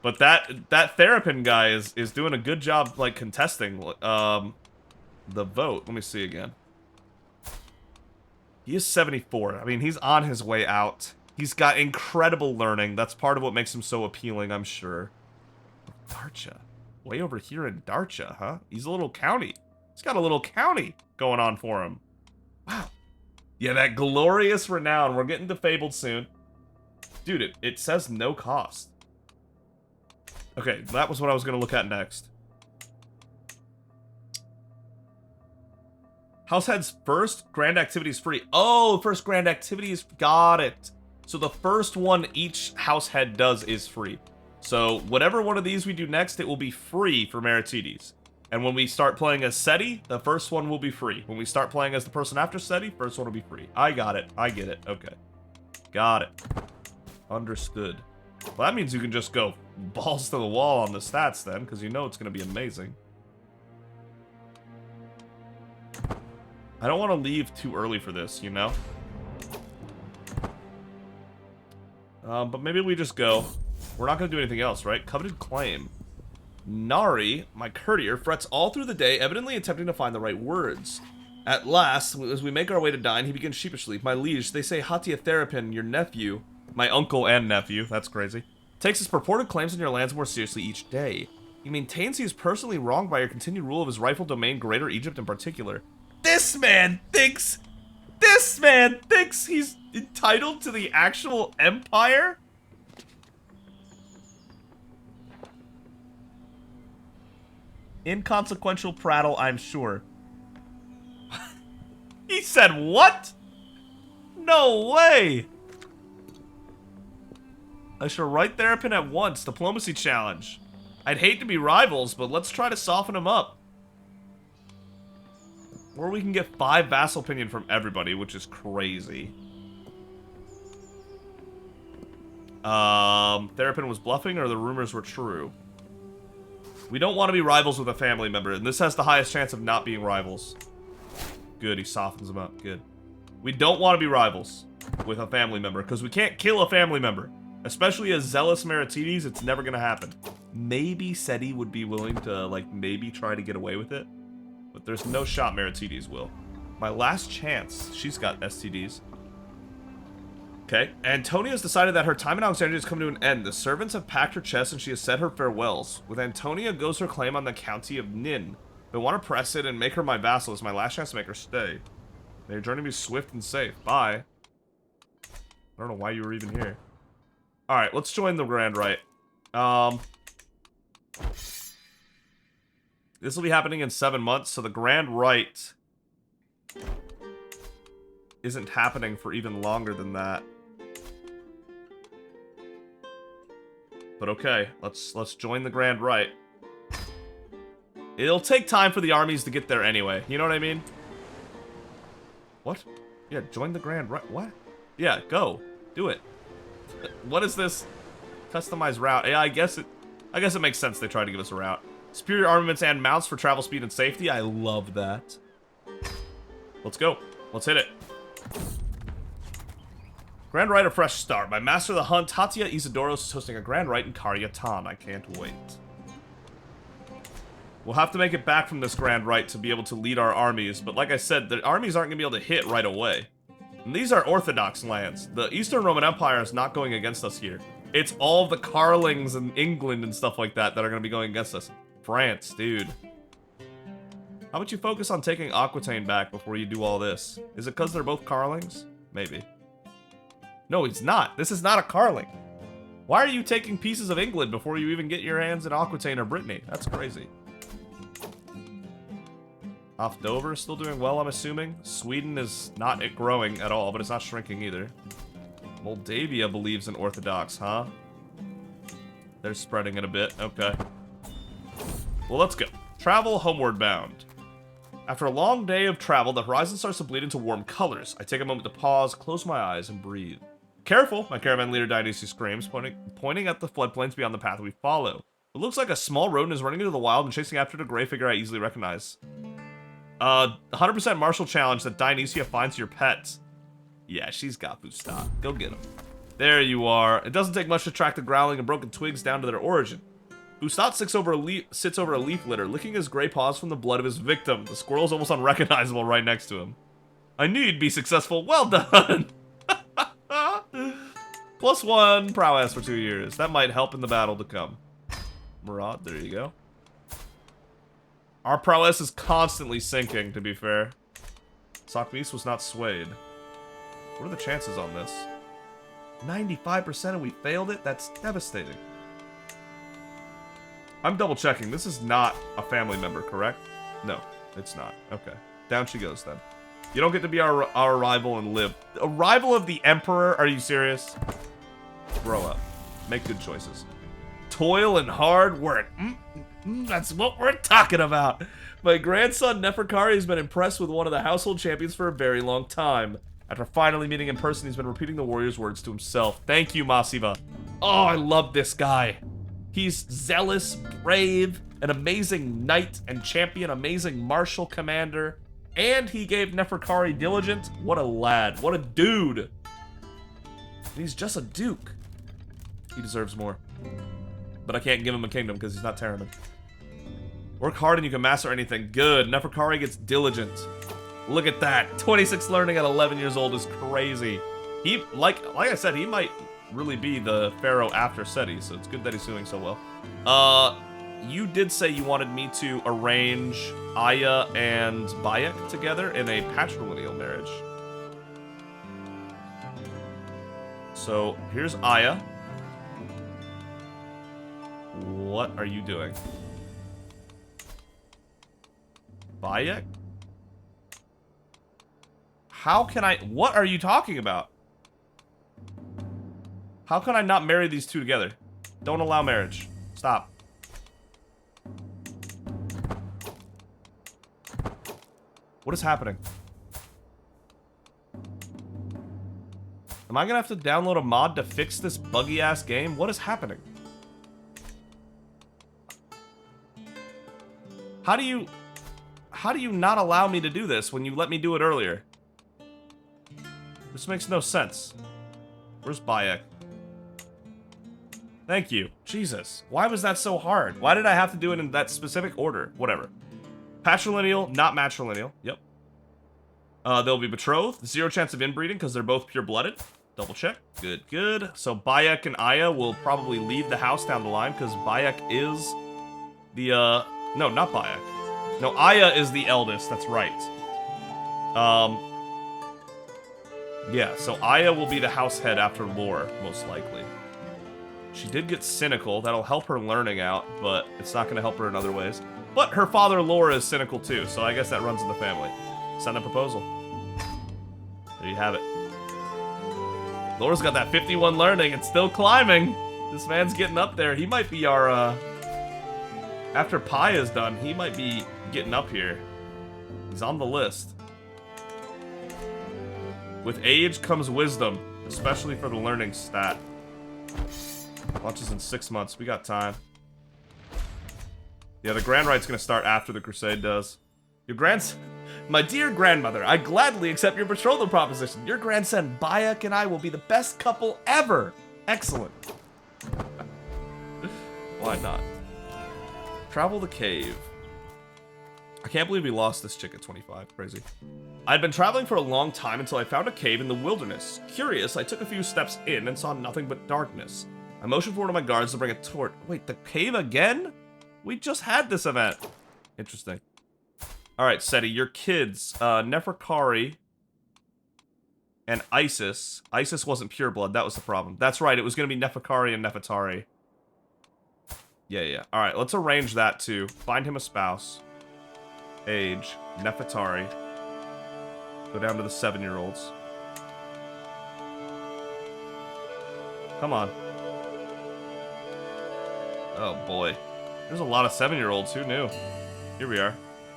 But that Therapon guy is doing a good job, like, contesting the vote. Let me see again. He is 74. I mean, he's on his way out. He's got incredible learning. That's part of what makes him so appealing, I'm sure. Darcha. Way over here in Darcha, huh? He's a little county. He's got a little county going on for him. Wow. Yeah, that glorious renown. We're getting defabled soon. Dude, it says no cost. Okay, that was what I was going to look at next. Househead's first grand activity is free. Oh, first grand activity is... Got it. So the first one each househead does is free. So whatever one of these we do next, it will be free for Meritides. And when we start playing as SETI, the first one will be free. When we start playing as the person after SETI, first one will be free. I got it. I get it. Okay. Got it. Understood. Well, that means you can just go balls to the wall on the stats then, because you know it's going to be amazing. I don't want to leave too early for this, you know? But maybe we just go. We're not going to do anything else, right? Coveted claim. Nari, my courtier, frets all through the day, evidently attempting to find the right words. At last, as we make our way to dine, he begins sheepishly. My liege, they say Hatia Therapon, your nephew, my uncle and nephew, that's crazy, takes his purported claims on your lands more seriously each day. He maintains he is personally wronged by your continued rule of his rightful domain, Greater Egypt in particular. This man thinks he's entitled to the actual empire? Inconsequential prattle, I'm sure. He said what? No way! I shall write Therapon at once. Diplomacy challenge. I'd hate to be rivals, but let's try to soften him up. Or we can get 5 vassal opinion from everybody, which is crazy. Therapon was bluffing or the rumors were true? We don't want to be rivals with a family member, and this has the highest chance of not being rivals. Good, he softens them up. Good. We don't want to be rivals with a family member, because we can't kill a family member. Especially as zealous Maritides, it's never going to happen. Maybe Seti would be willing to, like, maybe try to get away with it. But there's no shot Maritides will. My last chance. She's got STDs. Okay. Antonia's decided that her time in Alexandria has come to an end. The servants have packed her chest and she has said her farewells. With Antonia goes her claim on the county of Nin. If I want to press it and make her my vassal, it's my last chance to make her stay. May your journey be swift and safe. Bye. I don't know why you were even here. Alright, let's join the Grand Rite. This will be happening in 7 months, so the Grand Rite isn't happening for even longer than that. But okay, let's join the Grand Rite. It'll take time for the armies to get there anyway. You know what I mean? What? Yeah, join the Grand Rite. What? Yeah, go. Do it. What is this? Customized route. Yeah, I guess it makes sense they try to give us a route. Superior armaments and mounts for travel speed and safety. I love that. Let's go. Let's hit it. Grand Rite, a fresh start. My master of the hunt, Tatia Isidoros, is hosting a Grand Rite in Karyatan. I can't wait. We'll have to make it back from this Grand Rite to be able to lead our armies, but like I said, the armies aren't going to be able to hit right away. And these are Orthodox lands. The Eastern Roman Empire is not going against us here. It's all the Carlings and England and stuff like that that are going to be going against us. France, dude. How about you focus on taking Aquitaine back before you do all this? Is it because they're both Carlings? Maybe. No, it's not. This is not a Carling. Why are you taking pieces of England before you even get your hands in Aquitaine or Brittany? That's crazy. Off Dover is still doing well, I'm assuming. Sweden is not growing at all, but it's not shrinking either. Moldavia believes in Orthodox, huh? They're spreading it a bit. Okay. Well, let's go. Travel homeward bound. After a long day of travel, the horizon starts to bleed into warm colors. I take a moment to pause, close my eyes, and breathe. Careful, my caravan leader Dionysius screams, pointing at the floodplains beyond the path we follow. It looks like a small rodent is running into the wild and chasing after the gray figure I easily recognize. 100% martial challenge that Dionysia finds your pets. Yeah, she's got Fustat. Go get him. There you are. It doesn't take much to track the growling and broken twigs down to their origin. Fustat sits over a leaf litter, licking his gray paws from the blood of his victim. The squirrel's almost unrecognizable right next to him. I knew you'd be successful. Well done! +1 prowess for 2 years. That might help in the battle to come. Murad, there you go. Our prowess is constantly sinking, to be fair. Sakmis was not swayed. What are the chances on this? 95% and we failed it? That's devastating. I'm double checking. This is not a family member, correct? No, it's not. Okay. Down she goes then. You don't get to be our rival and live. A rival of the Emperor? Are you serious? Grow up. Make good choices. Toil and hard work. That's what we're talking about. My grandson Neferkari has been impressed with one of the household champions for a very long time. After finally meeting in person, he's been repeating the warrior's words to himself. Thank you, Masiva. Oh, I love this guy. He's zealous, brave, an amazing knight and champion, amazing martial commander, and he gave Neferkari diligent. What a lad. What a dude. And he's just a duke. He deserves more. But I can't give him a kingdom because he's not Therapon. Work hard and you can master anything. Good. Neferkari gets diligent. Look at that. 26 learning at 11 years old is crazy. He, like I said, he might really be the pharaoh after Seti, so it's good that he's doing so well. You did say you wanted me to arrange Aya and Bayek together in a patrilineal marriage. So, here's Aya. What are you doing? Bayek? How can I... What are you talking about? How can I not marry these two together? Don't allow marriage. Stop. What is happening? Am I gonna have to download a mod to fix this buggy-ass game? What is happening? How do you not allow me to do this when you let me do it earlier? This makes no sense. Where's Bayek? Thank you. Jesus. Why was that so hard? Why did I have to do it in that specific order? Whatever. Patrilineal, not matrilineal. Yep. They'll be betrothed. 0 chance of inbreeding because they're both pure-blooded. Double check. Good, good. So Bayek and Aya will probably leave the house down the line because Bayek is the, no, not Bayek. No, Aya is the eldest. That's right. Yeah, so Aya will be the house head after Lore, most likely. She did get cynical. That'll help her learning out, but it's not going to help her in other ways. But her father, Lore, is cynical too, so I guess that runs in the family. Send a proposal. There you have it. Lore's got that 51 learning. It's still climbing. This man's getting up there. He might be our, after Pi is done, he might be getting up here. He's on the list. With age comes wisdom, especially for the learning stat. Launches in 6 months. We got time. Yeah, the Grand Rite's gonna start after the Crusade does. Your grandson... My dear grandmother, I gladly accept your betrothal proposition. Your grandson, Bayek, and I will be the best couple ever. Excellent. Why not? Travel the cave. I can't believe we lost this chick at 25. Crazy. I'd been traveling for a long time until I found a cave in the wilderness. Curious, I took a few steps in and saw nothing but darkness. I motioned for one of my guards to bring a torch. Wait, the cave again? We just had this event. Interesting. Alright, Seti, your kids, Neferkari and Isis. Isis wasn't pureblood, that was the problem. That's right, it was going to be Neferkari and Nefertari. Yeah. Alright, let's arrange that too. Find him a spouse. Age, Nefertari. Go down to the 7-year-olds. Come on. Oh boy. There's a lot of 7-year-olds, who knew? Here we are.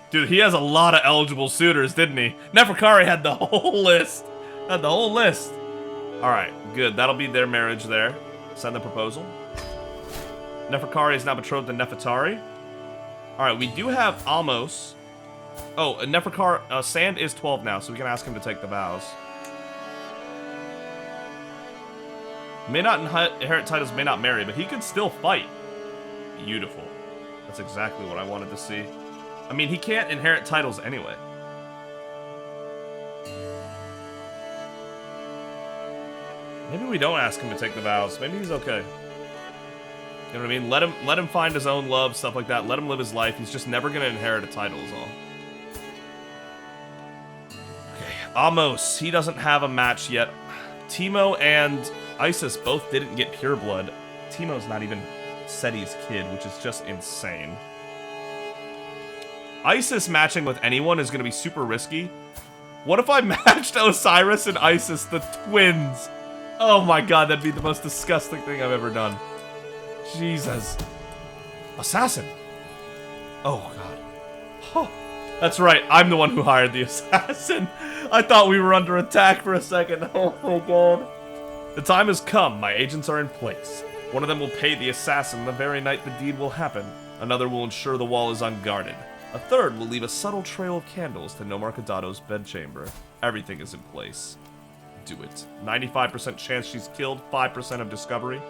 Dude, he has a lot of eligible suitors, didn't he? Neferkari had the whole list. Had the whole list. Alright, good. That'll be their marriage there. Send the proposal. Neferkari is now betrothed to Nefertari. Alright, we do have Amos. Oh, Neferkari, Sand is 12 now, so we can ask him to take the vows. May not inherit titles, may not marry, but he could still fight. Beautiful. That's exactly what I wanted to see. I mean, he can't inherit titles anyway. Maybe we don't ask him to take the vows. Maybe he's okay. You know what I mean? Let him find his own love, stuff like that. Let him live his life. He's just never gonna inherit a title is all. Okay, Amos. He doesn't have a match yet. Teemo and Isis both didn't get pureblood. Teemo's not even Seti's kid, which is just insane. Isis matching with anyone is going to be super risky. What if I matched Osiris and Isis, the twins? Oh my god, that'd be the most disgusting thing I've ever done. Jesus. Assassin. Oh god. Huh. That's right, I'm the one who hired the assassin. I thought we were under attack for a second. Oh my god. The time has come. My agents are in place. One of them will pay the assassin the very night the deed will happen. Another will ensure the wall is unguarded. A third will leave a subtle trail of candles to Nomar Kadato's bedchamber. Everything is in place. Do it. 95% chance she's killed, 5% of discovery.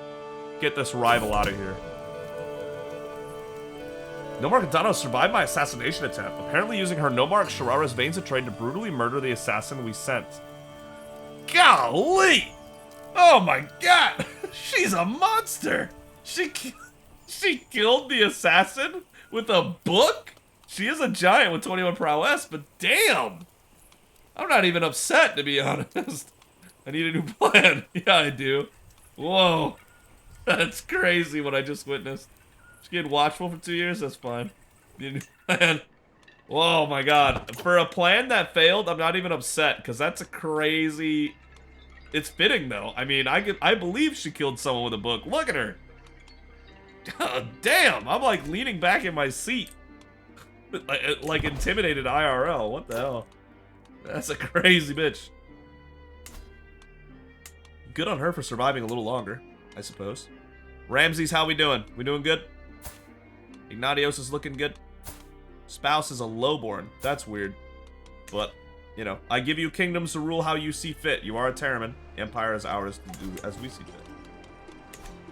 Get this rival out of here. Nomar Kadato survived my assassination attempt, apparently using her Nomarch Sharara's veins of trade to brutally murder the assassin we sent. Golly! Oh my god! She's a monster! She killed the assassin with a book? She is a giant with 21 prowess, but damn! I'm not even upset, to be honest. I need a new plan. Yeah, I do. Whoa. That's crazy what I just witnessed. She's getting watchful for 2 years? That's fine. Need a new plan. Whoa, my god. For a plan that failed, I'm not even upset, because that's a crazy... It's fitting, though. I mean, I believe she killed someone with a book. Look at her! Damn! I'm, like, leaning back in my seat. Like intimidated IRL. What the hell? That's a crazy bitch. Good on her for surviving a little longer, I suppose. Ramses, how we doing? We doing good? Ignatios is looking good. Spouse is a lowborn. That's weird. But, You know, I give you kingdoms to rule how you see fit. You are a Therapon. Empire is ours to do as we see fit.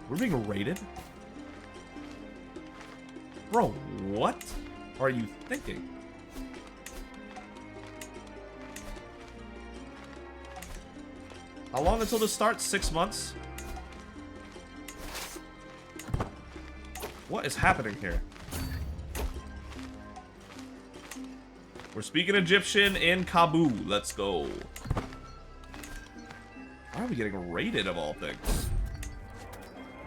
We're being raided? Bro, what are you thinking? How long until this starts? 6 months? What is happening here? We're speaking Egyptian in Kabul. Let's go. Why are we getting raided of all things?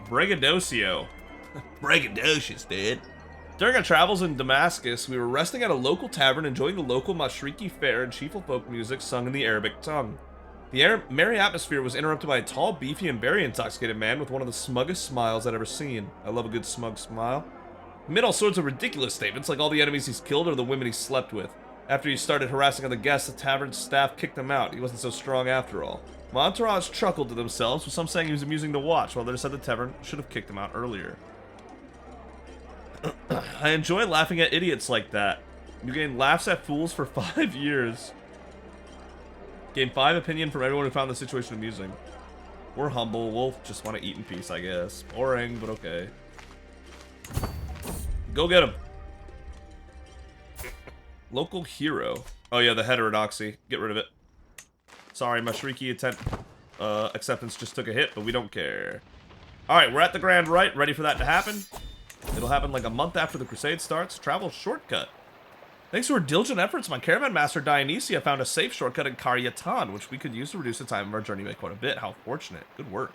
Braggadocio. Braggadocious, dude. During our travels in Damascus, we were resting at a local tavern enjoying the local Mashriki fare and chiefal folk music sung in the Arabic tongue. The merry atmosphere was interrupted by a tall, beefy, and very intoxicated man with one of the smuggest smiles I'd ever seen. I love a good smug smile. He made all sorts of ridiculous statements, like all the enemies he's killed or the women he slept with. After he started harassing other guests, the tavern staff kicked him out. He wasn't so strong after all. My entourage chuckled to themselves, with some saying he was amusing to watch, while others said the tavern should have kicked him out earlier. I enjoy laughing at idiots like that. You gain laughs at fools for 5 years. Gain 5 opinion from everyone who found the situation amusing. We're humble. We'll just want to eat in peace, I guess. Boring, but okay. Go get him. Local hero. Oh yeah, the heterodoxy. Get rid of it. Sorry, my Shriki acceptance just took a hit, but we don't care. Alright, we're at the Grand Rite, ready for that to happen. It'll happen like a month after the Crusade starts. Travel shortcut. Thanks to her diligent efforts, my caravan master Dionysia found a safe shortcut in Karyatan, which we could use to reduce the time of our journey by quite a bit. How fortunate. Good work.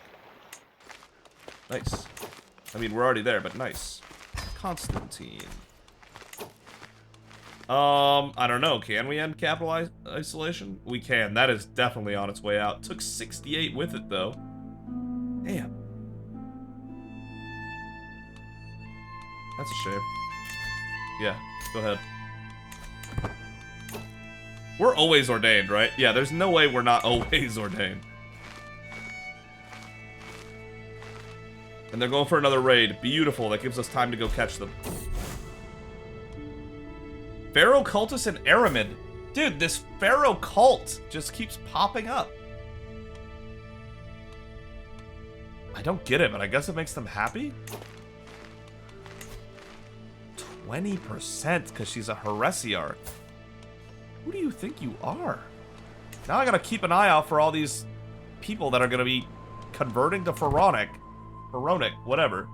Nice. I mean, we're already there, but nice. Constantine. I don't know. Can we end capital isolation? We can. That is definitely on its way out. Took 68 with it, though. Damn. That's a shame. Yeah, go ahead. We're always ordained, right? Yeah, there's no way we're not always ordained. And they're going for another raid. Beautiful. That gives us time to go catch them. Pharaoh Cultus and Aramid. Dude, this Pharaoh cult just keeps popping up. I don't get it, but I guess it makes them happy? 20% because she's a heresiarch. Who do you think you are? Now I gotta keep an eye out for all these people that are gonna be converting to Pharaonic, whatever.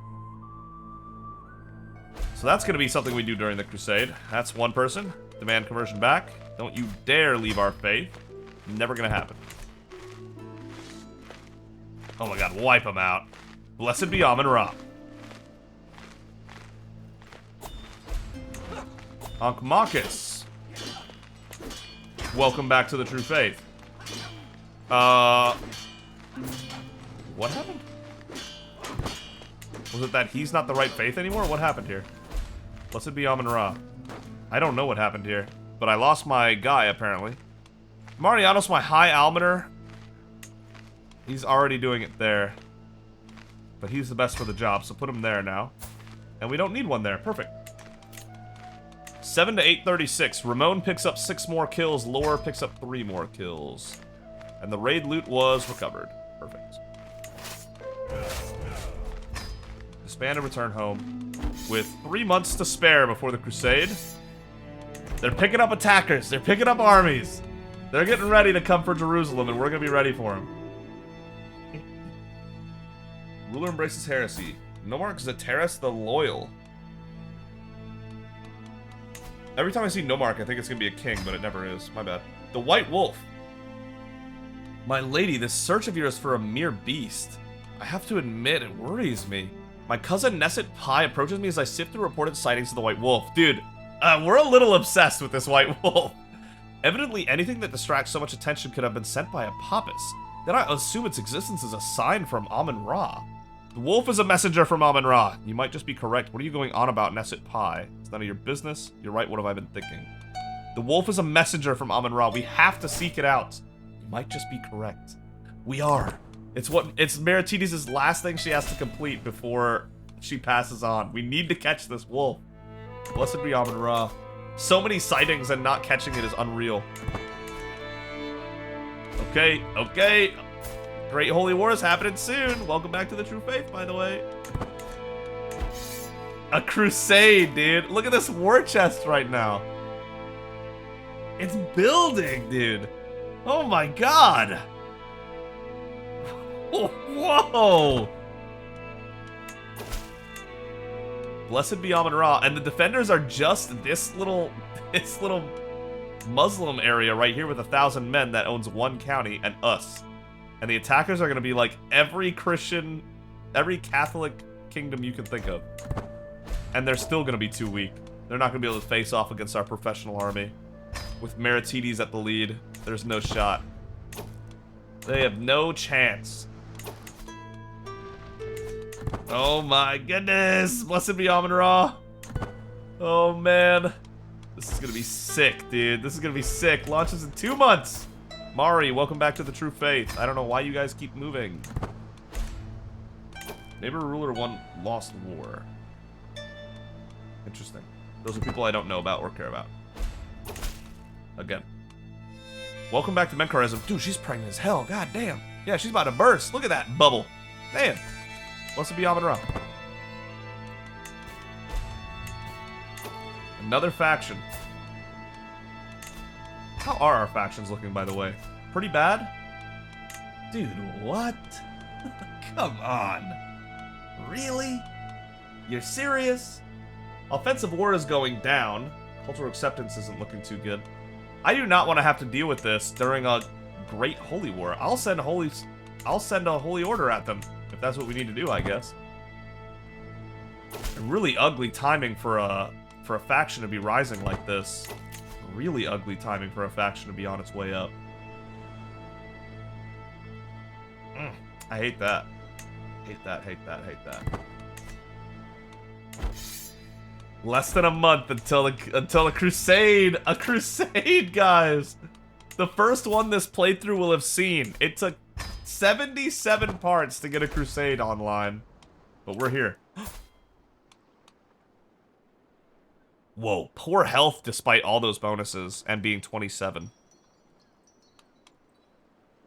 So that's gonna be something we do during the Crusade. That's one person. Demand conversion back. Don't you dare leave our faith. Never gonna happen. Oh my god, wipe them out. Blessed be Amun-Ra. Ankh-Marcus. Welcome back to the true faith. What happened? Was it that he's not the right faith anymore? What happened here? Blessed be Amun-Ra. I don't know what happened here, but I lost my guy, apparently. Mariano's my high almoner. He's already doing it there. But he's the best for the job, so put him there now. And we don't need one there. Perfect. 7 to 836. Ramon picks up 6 more kills. Lore picks up 3 more kills. And the raid loot was recovered. Perfect. Disband and return home. With 3 months to spare before the Crusade. They're picking up attackers. They're picking up armies. They're getting ready to come for Jerusalem, and we're going to be ready for them. Ruler embraces heresy. Nomarch Zateras the Loyal. Every time I see Nomarch, I think it's going to be a king, but it never is. My bad. The White Wolf. My lady, this search of yours for a mere beast. I have to admit, it worries me. My cousin Nesset Pi approaches me as I sift through reported sightings of the White Wolf. Dude, we're a little obsessed with this White Wolf. Evidently, anything that distracts so much attention could have been sent by a Papus. Then I assume its existence is a sign from Amun-Ra. The wolf is a messenger from Amun-Ra. You might just be correct. What are you going on about, Nesset Pi? It's none of your business. You're right, what have I been thinking? The wolf is a messenger from Amun-Ra. We have to seek it out. You might just be correct. We are. It's Meritides' last thing she has to complete before she passes on. We need to catch this wolf. Blessed be Amun-Ra. So many sightings and not catching it is unreal. Okay, okay. Great Holy War is happening soon. Welcome back to the True Faith, by the way. A crusade, dude. Look at this war chest right now. It's building, dude. Oh my god. Whoa. Blessed be Amun-Ra. And the defenders are just this little Muslim area right here with 1,000 men that owns one county and us. And the attackers are going to be like every Christian, every Catholic kingdom you can think of. And they're still going to be too weak. They're not going to be able to face off against our professional army. With Meritides at the lead, there's no shot. They have no chance. Oh my goodness! Blessed be Amun-Ra. Oh man. This is gonna be sick, dude. This is gonna be sick. Launches in 2 months. Mari, welcome back to the True Faith. I don't know why you guys keep moving. Neighbor ruler won lost war. Interesting. Those are people I don't know about or care about. Again. Welcome back to Menkarism. Dude, she's pregnant as hell. God damn. Yeah, she's about to burst. Look at that bubble. Damn. Blessed be Amun-Ra. Another faction. How are our factions looking, by the way? Pretty bad? Dude, what? Come on. Really? You're serious? Offensive war is going down. Cultural acceptance isn't looking too good. I do not want to have to deal with this during a great holy war. I'll send a holy order at them, if that's what we need to do, I guess. Really ugly timing for a faction to be rising like this. Really ugly timing for a faction to be on its way up. I hate that. Hate that, hate that, hate that. Less than a month until the crusade. A crusade, guys. The first one this playthrough will have seen. It took 77 parts to get a crusade online. But we're here. Whoa, poor health despite all those bonuses and being 27.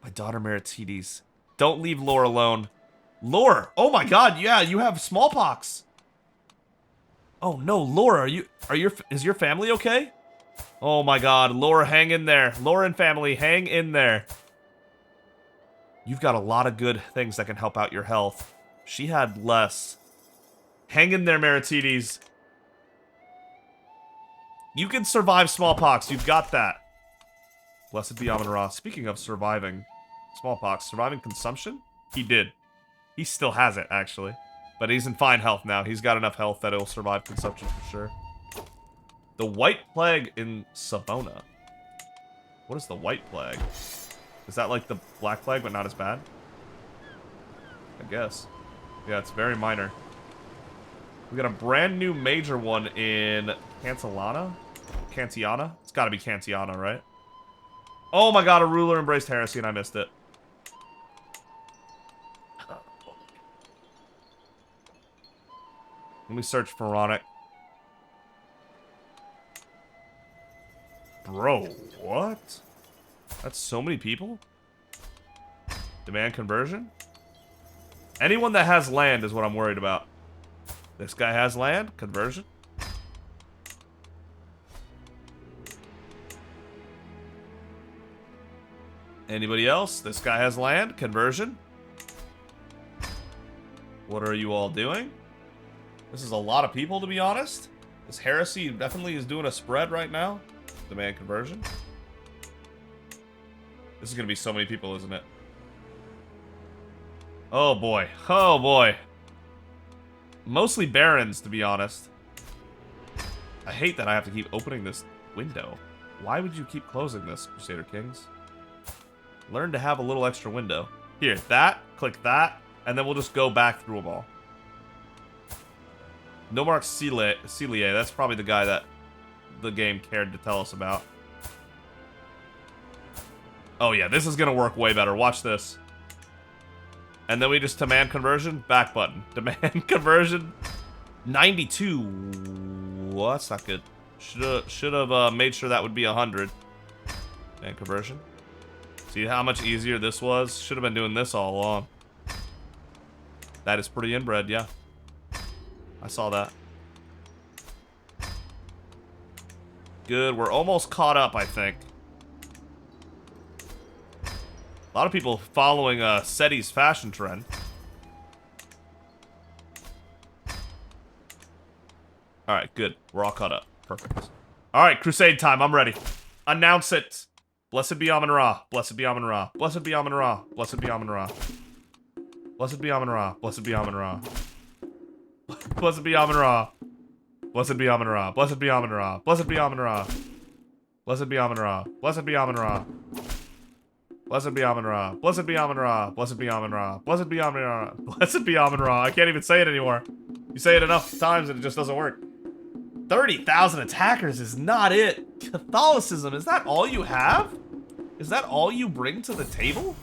My daughter Meritides. Don't leave Lore alone. Lore! Oh my god, yeah, you have smallpox. Oh no, Lore, is your family okay? Oh my god, Lore, hang in there. Lore and family, hang in there. You've got a lot of good things that can help out your health. She had less. Hang in there, Meritides. You can survive smallpox. You've got that. Blessed be Amun-Ra. Speaking of surviving smallpox, surviving consumption? He did. He still has it, actually. But he's in fine health now. He's got enough health that he'll survive consumption for sure. The White Plague in Savona. What is the White Plague? Is that like the Black Plague, but not as bad? I guess. Yeah, it's very minor. We got a brand new major one in Cantilana? Cantiana? It's gotta be Cantiana, right? Oh my god, a ruler embraced heresy and I missed it. Let me search Pharaonic. Bro, what? That's so many people? Demand conversion? Anyone that has land is what I'm worried about. This guy has land. Conversion. Anybody else? This guy has land. Conversion. What are you all doing? This is a lot of people, to be honest. This heresy definitely is doing a spread right now. Demand conversion. This is going to be so many people, isn't it? Oh boy. Oh boy. Mostly barons, to be honest. I hate that I have to keep opening this window. Why would you keep closing this, Crusader Kings? Learn to have a little extra window. Here, that, click that, and then we'll just go back through them all. Nomarch Celia, that's probably the guy that the game cared to tell us about. Oh yeah, this is gonna work way better. Watch this. And then we just demand conversion, back button. Demand conversion, 92. Well, that's not good. Should have made sure that would be 100. Demand conversion. See how much easier this was? Should have been doing this all along. That is pretty inbred, yeah. I saw that. Good, we're almost caught up, I think. A lot of people following SETI's fashion trend. Alright, good. We're all caught up. Perfect. Alright, Crusade time. I'm ready. Announce it. Blessed be Amun-Ra. Blessed be Amun-Ra. Blessed be Amun-Ra. Blessed be Amun-Ra. Blessed be Amun-Ra. Blessed be Amun-Ra. Blessed be Amun-Ra. Blessed be Amun-Ra. Blessed be Amun-Ra. Blessed be Amun-Ra. Blessed be Amun-Ra. Blessed be Amun-Ra. Blessed be Amun-Ra. Blessed be Amun-Ra. Blessed be Amun-Ra. Blessed be Amun-Ra. Blessed be Amun-Ra. I can't even say it anymore. You say it enough times and it just doesn't work. 30,000 attackers is not it. Catholicism, is that all you have? Is that all you bring to the table?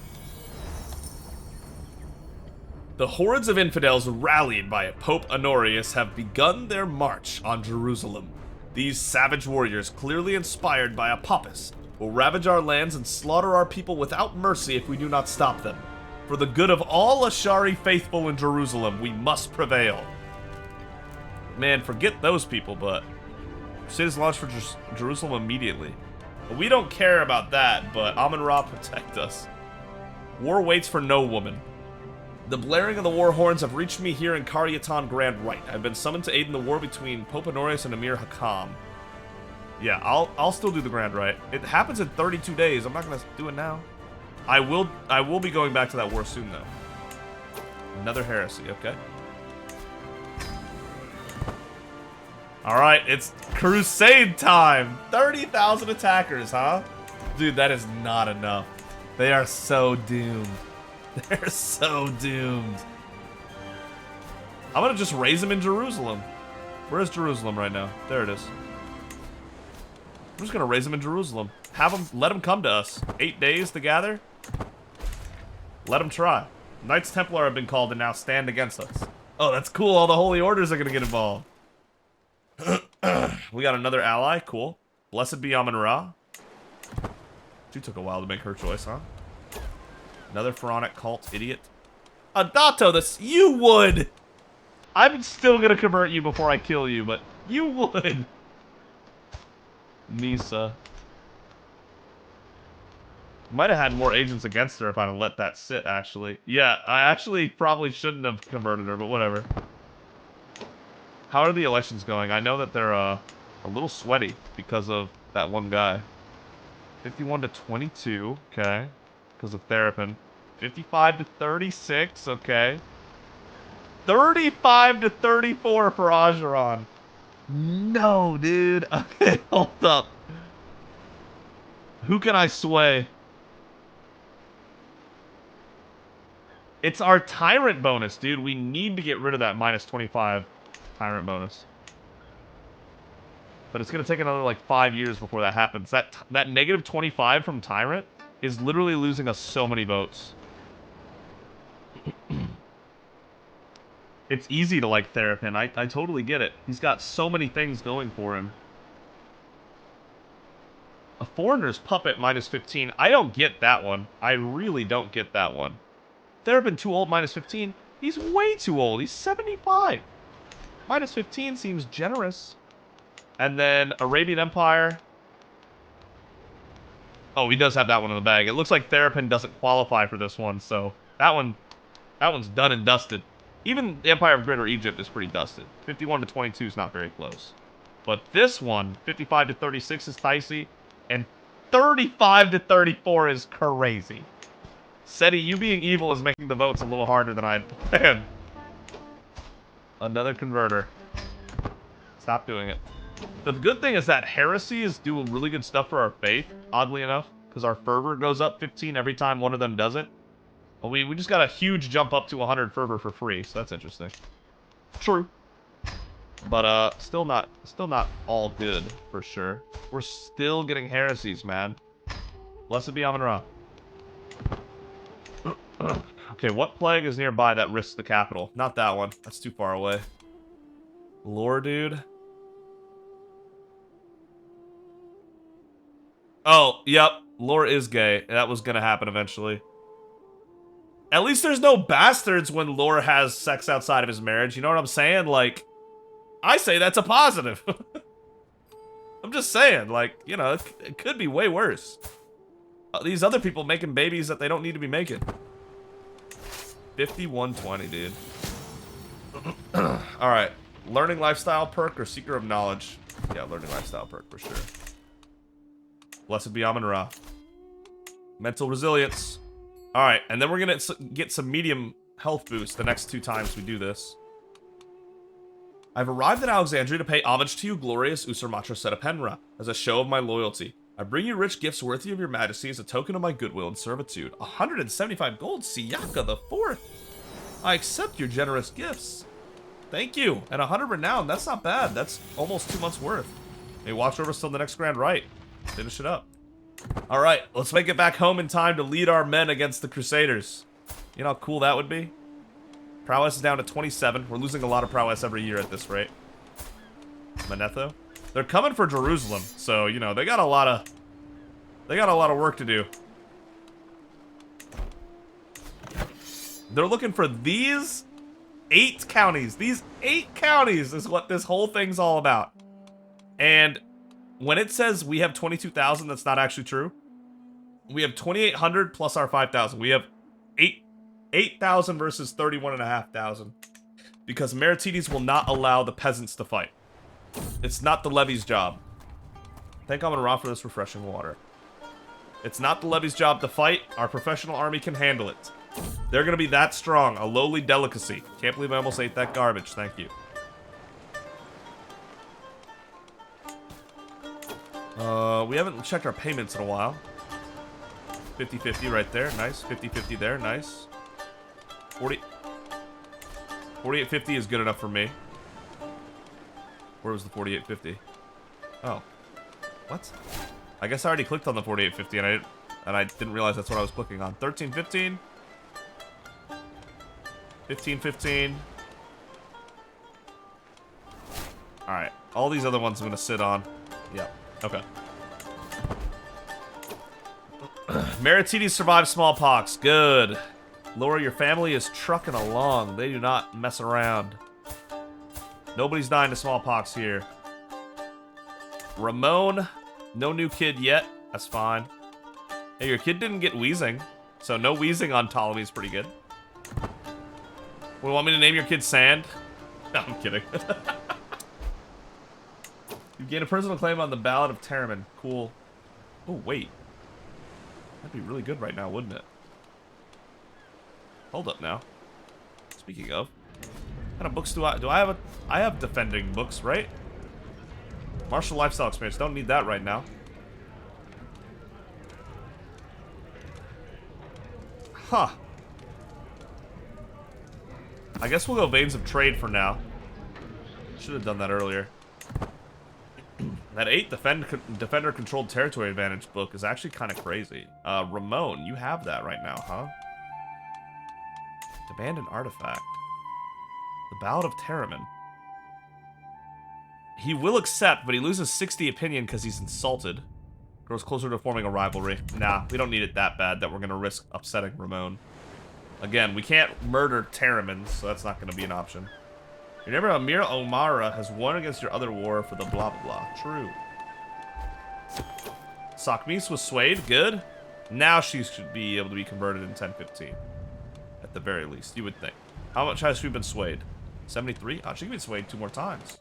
The hordes of infidels rallied by Pope Honorius have begun their march on Jerusalem. These savage warriors, clearly inspired by a papist, will ravage our lands and slaughter our people without mercy if we do not stop them. For the good of all Ashari faithful in Jerusalem, we must prevail. Man, forget those people, but Crusaders launched for Jerusalem immediately. We don't care about that, but Amun-Ra protect us. War waits for no woman. The blaring of the war horns have reached me here in Karyatan Grand Rite. I've been summoned to aid in the war between Pope Honorius and Emir Hakam. Yeah, I'll still do the Grand Rite. It happens in 32 days. I'm not gonna do it now. I will be going back to that war soon though. Another heresy, okay. Alright, it's Crusade time! 30,000 attackers, huh? Dude, that is not enough. They are so doomed. They're so doomed. I'm gonna just raise them in Jerusalem. Where is Jerusalem right now? There it is. I'm just gonna raise them in Jerusalem. Have them, let them come to us. 8 days to gather? Let them try. Knights Templar have been called and now stand against us. Oh, that's cool. All the holy orders are gonna get involved. We got another ally. Cool. Blessed be Amun-Ra. She took a while to make her choice, huh? Another pharaonic cult idiot. Adato, this you would. I'm still gonna convert you before I kill you, but you would. Misa. Might have had more agents against her if I'd let that sit, actually. Yeah, I actually probably shouldn't have converted her, but whatever. How are the elections going? I know that they're a little sweaty because of that one guy. 51 to 22, okay. Because of Therapon. 55 to 36, okay. 35 to 34 for Ajaron. No, dude. Okay, hold up. Who can I sway? It's our Tyrant bonus, dude. We need to get rid of that minus 25 Tyrant bonus. But it's going to take another, like, 5 years before that happens. That negative 25 from Tyrant is literally losing us so many votes. It's easy to like Therapon. I totally get it. He's got so many things going for him. A foreigner's puppet minus 15. I don't get that one. I really don't get that one. Therapon too old minus 15. He's way too old. He's 75. Minus 15 seems generous. And then Arabian Empire. Oh, he does have that one in the bag. It looks like Therapon doesn't qualify for this one, so that one's done and dusted. Even the Empire of Greater Egypt is pretty dusted. 51 to 22 is not very close. But this one, 55 to 36 is dicey, and 35 to 34 is crazy. SETI, you being evil is making the votes a little harder than I'd planned. Another converter. Stop doing it. The good thing is that heresy is doing really good stuff for our faith, oddly enough, because our fervor goes up 15 every time one of them does it. Well, we just got a huge jump up to 100 fervor for free, so that's interesting. True. But still not all good for sure. We're still getting heresies, man. Blessed be Amun-Ra. Okay, what plague is nearby that risks the capital? Not that one. That's too far away. Lore, dude. Oh, yep. Lore is gay. That was gonna happen eventually. At least there's no bastards when Lore has sex outside of his marriage. You know what I'm saying? Like, I say that's a positive. I'm just saying, like, you know, it could be way worse. These other people making babies that they don't need to be making. 5120, dude. Alright. Learning lifestyle perk or seeker of knowledge? Yeah, learning lifestyle perk for sure. Blessed be Amun-Ra. Mental resilience. Alright, and then we're gonna get some medium health boost the next 2 times we do this. I've arrived at Alexandria to pay homage to you, glorious Usurmatra Sedapenra, as a show of my loyalty. I bring you rich gifts worthy of your majesty as a token of my goodwill and servitude. 175 gold, Siyaka the Fourth. I accept your generous gifts. Thank you. And 100 renown, that's not bad. That's almost 2 months worth. Hey, watch over us till the next Grand Rite. Finish it up. Alright, let's make it back home in time to lead our men against the Crusaders. You know how cool that would be? Prowess is down to 27. We're losing a lot of prowess every year at this rate. Manetho? They're coming for Jerusalem, so, you know, they got a lot of work to do. They're looking for these 8 counties. These 8 counties is what this whole thing's all about. And when it says we have 22,000, that's not actually true. We have 2,800 plus our 5,000. We have 8,000 versus 31,500. Because Meritides will not allow the peasants to fight. It's not the levy's job. Thank Amun-Ra for this refreshing water. It's not the levy's job to fight. Our professional army can handle it. They're gonna be that strong. A lowly delicacy. Can't believe I almost ate that garbage. Thank you. We haven't checked our payments in a while. 50-50 right there. Nice. 50-50 there. Nice. 48.50 is good enough for me. Where was the 48.50? Oh. What? I guess I already clicked on the 48.50 and I didn't realize that's what I was clicking on. 13.15. 15.15. Alright. All these other ones I'm gonna sit on. Yeah. Okay. Meritides survived smallpox. Good. Laura, your family is trucking along. They do not mess around. Nobody's dying to smallpox here. Ramon, no new kid yet. That's fine. Hey, your kid didn't get wheezing, so no wheezing on Ptolemy is pretty good. What, want me to name your kid Sand? No, I'm kidding. You gain a personal claim on the Ballad of Therapon. Cool. Oh, wait. That'd be really good right now, wouldn't it? Hold up now. Speaking of, what kind of books do I have? I have defending books, right? Martial lifestyle experience. Don't need that right now. Huh. I guess we'll go Veins of Trade for now. Should have done that earlier. That 8 Defender Controlled Territory Advantage book is actually kind of crazy. Ramon, you have that right now, huh? Demand an artifact. The Ballad of Therapon. He will accept, but he loses 60 opinion because he's insulted. Grows closer to forming a rivalry. Nah, we don't need it that bad that we're going to risk upsetting Ramon. Again, we can't murder Therapon, so that's not going to be an option. Your neighbor Amun-Ra has won against your other war for the blah blah blah. True. Sakmis was swayed. Good. Now she should be able to be converted in 10-15. At the very least, you would think. How much has she been swayed? 73? Oh, she can be swayed 2 more times.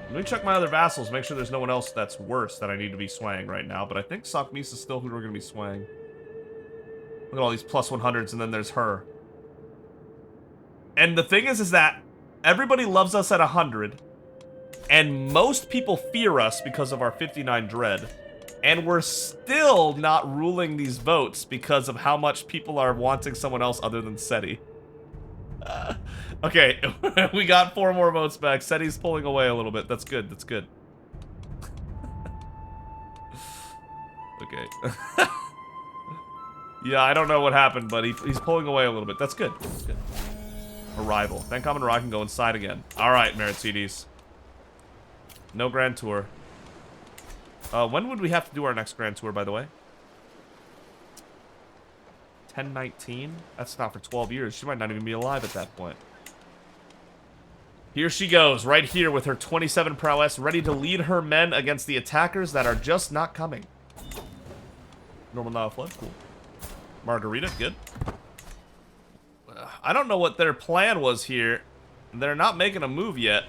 Let me check my other vassals, make sure there's no one else that's worse that I need to be swaying right now. But I think Sakmis is still who we're going to be swaying. Look at all these plus 100s, and then there's her. And the thing is that everybody loves us at 100, and most people fear us because of our 59 dread, and we're still not ruling these votes because of how much people are wanting someone else other than Seti. Okay, we got 4 more votes back. Seti's pulling away a little bit. That's good, that's good. Okay. Yeah, I don't know what happened, but he's pulling away a little bit. That's good, that's good. Arrival. Thank Amun-Ra can go inside again. Alright, Meritides. No Grand Tour. When would we have to do our next Grand Tour, by the way? 1019? That's not for 12 years. She might not even be alive at that point. Here she goes, right here with her 27 prowess, ready to lead her men against the attackers that are just not coming. Normal Nile Flood, cool. Margarita, good. I don't know what their plan was here. They're not making a move yet.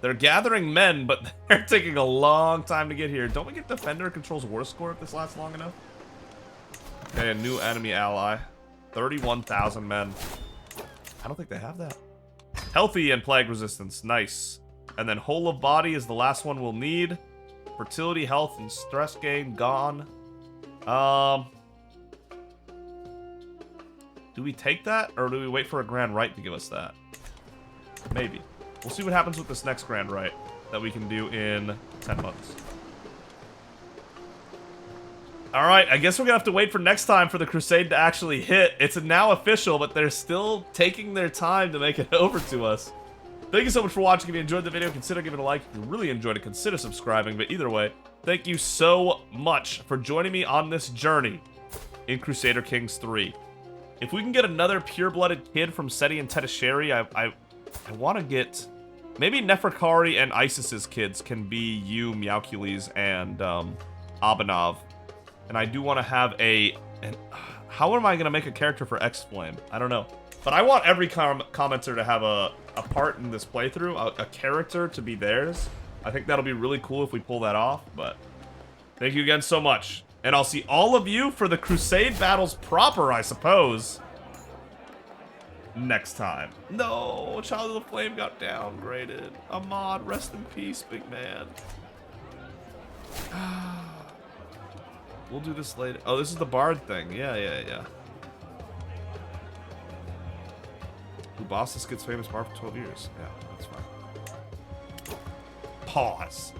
They're gathering men, but they're taking a long time to get here. Don't we get Defender controls war score if this lasts long enough? Okay, a new enemy ally. 31,000 men. I don't think they have that. Healthy and plague resistance, nice. And then whole of body is the last one we'll need. Fertility, health, and stress gain gone. Do we take that, or do we wait for a grand right to give us that? Maybe. We'll see what happens with this next grand right that we can do in 10 months. Alright, I guess we're gonna have to wait for next time for the crusade to actually hit. It's now official, but they're still taking their time to make it over to us. Thank you so much for watching. If you enjoyed the video, consider giving it a like. If you really enjoyed it, consider subscribing. But either way, thank you so much for joining me on this journey in Crusader Kings 3. If we can get another pure-blooded kid from Seti and Tetisheri, I want to get... Maybe Neferkari and Isis's kids can be you, Meowcules, and Abanov. And I do want to have a... how am I going to make a character for X-Flame? I don't know. But I want every commenter to have a part in this playthrough, a character to be theirs. I think that'll be really cool if we pull that off, but... Thank you again so much. And I'll see all of you for the Crusade battles proper, I suppose. Next time. No, Child of the Flame got downgraded. Ahmad, rest in peace, big man. We'll do this later. Oh, this is the Bard thing. Yeah. Who Bossus gets famous Bard for 12 years. Yeah, that's fine. Pause.